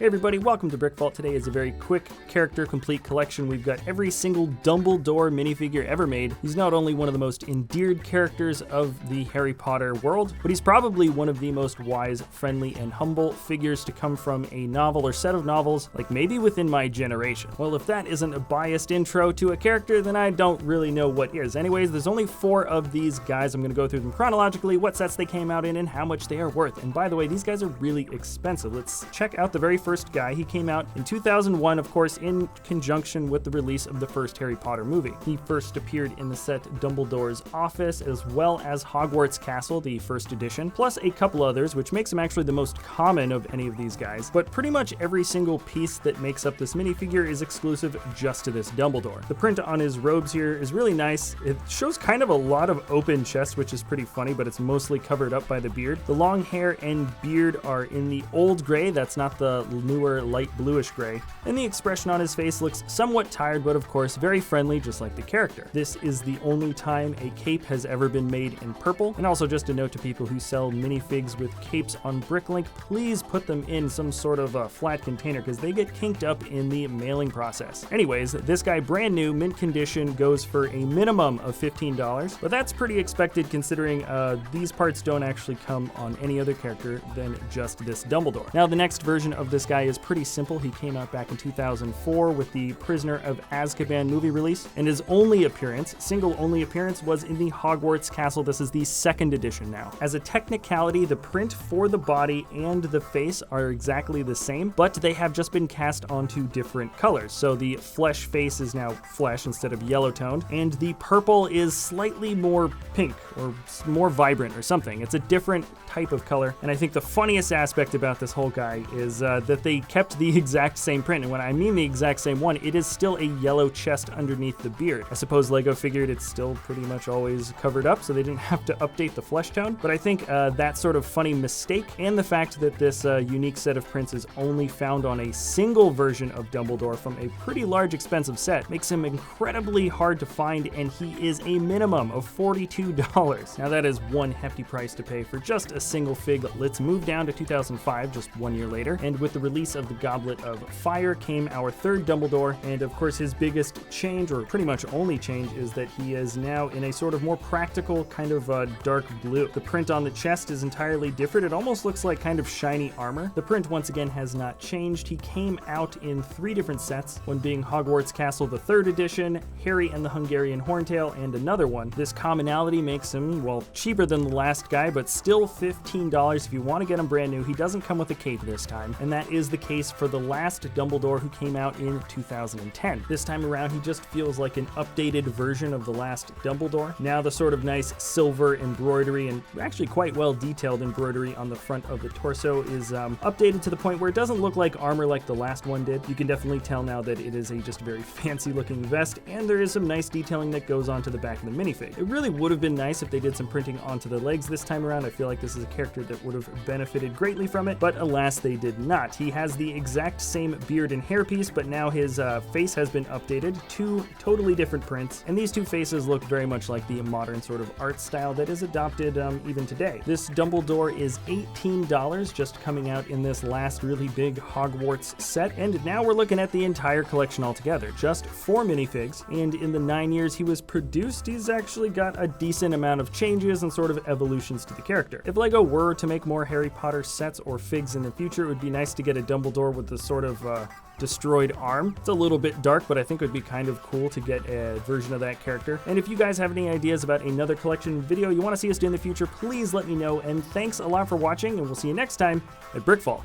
Hey everybody, welcome to Brickvault. Today is a very quick character complete collection. We've got every single Dumbledore minifigure ever made. He's not only one of the most endeared characters of the Harry Potter world, but he's probably one of the most wise, friendly, and humble figures to come from a novel or set of novels, like maybe within my generation. Well, if that isn't a biased intro to a character, then I don't really know what is. Anyways, there's only 4 of these guys. I'm gonna go through them chronologically, what sets they came out in, and how much they are worth. And by the way, these guys are really expensive. Let's check out the very first guy. He came out in 2001, of course, in conjunction with the release of the first Harry Potter movie. He first appeared in the set Dumbledore's Office, as well as Hogwarts Castle, the first edition, plus a couple others, which makes him actually the most common of any of these guys. But pretty much every single piece that makes up this minifigure is exclusive just to this Dumbledore. The print on his robes here is really nice. It shows kind of a lot of open chest, which is pretty funny, but it's mostly covered up by the beard. The long hair and beard are in the old gray. That's not the newer light bluish gray. And the expression on his face looks somewhat tired, but of course very friendly, just like the character. This is the only time a cape has ever been made in purple. And also just a note to people who sell minifigs with capes on Bricklink, please put them in some sort of a flat container because they get kinked up in the mailing process. Anyways, this guy brand new, mint condition, goes for a minimum of $15, but that's pretty expected considering these parts don't actually come on any other character than just this Dumbledore. Now the next version of this guy is pretty simple. He came out back in 2004 with the Prisoner of Azkaban movie release, and his only appearance, single only appearance, was in the Hogwarts Castle. This is the second edition now. As a technicality, the print for the body and the face are exactly the same, but they have just been cast onto different colors. So the flesh face is now flesh instead of yellow toned, and the purple is slightly more pink or more vibrant or something. It's a different type of color, and I think the funniest aspect about this whole guy is that they kept the exact same print. And when I mean the exact same one, it is still a yellow chest underneath the beard. I suppose Lego figured it's still pretty much always covered up, so they didn't have to update the flesh tone. But I think that sort of funny mistake and the fact that this unique set of prints is only found on a single version of Dumbledore from a pretty large expensive set makes him incredibly hard to find, and he is a minimum of $42. Now that is one hefty price to pay for just a single fig. Let's move down to 2005, just 1 year later, and with the release of the Goblet of Fire came our third Dumbledore, and of course his biggest change, or pretty much only change, is that he is now in a sort of more practical kind of dark blue. The print on the chest is entirely different. It almost looks like kind of shiny armor. The print once again has not changed. He came out in 3 different sets, one being Hogwarts Castle, the 3rd edition, Harry and the Hungarian Horntail, and another one. This commonality makes him, well, cheaper than the last guy, but still $15 if you want to get him brand new. He doesn't come with a cape this time, and that is the case for the last Dumbledore who came out in 2010. This time around, he just feels like an updated version of the last Dumbledore. Now the sort of nice silver embroidery and actually quite well detailed embroidery on the front of the torso is updated to the point where it doesn't look like armor like the last one did. You can definitely tell now that it is a just very fancy looking vest, and there is some nice detailing that goes onto the back of the minifig. It really would have been nice if they did some printing onto the legs this time around. I feel like this is a character that would have benefited greatly from it, but alas, they did not. He has the exact same beard and hairpiece, but now his face has been updated. 2 totally different prints, and these 2 faces look very much like the modern sort of art style that is adopted even today. This Dumbledore is $18, just coming out in this last really big Hogwarts set, and now we're looking at the entire collection altogether. Just 4 minifigs, and in the 9 years he was produced, he's actually got a decent amount of changes and sort of evolutions to the character. If Lego were to make more Harry Potter sets or figs in the future, it would be nice to get a Dumbledore with the sort of destroyed arm. It's a little bit dark, but I think it would be kind of cool to get a version of that character. And if you guys have any ideas about another collection video you want to see us do in the future, please let me know. And thanks a lot for watching, and we'll see you next time at Brickvault.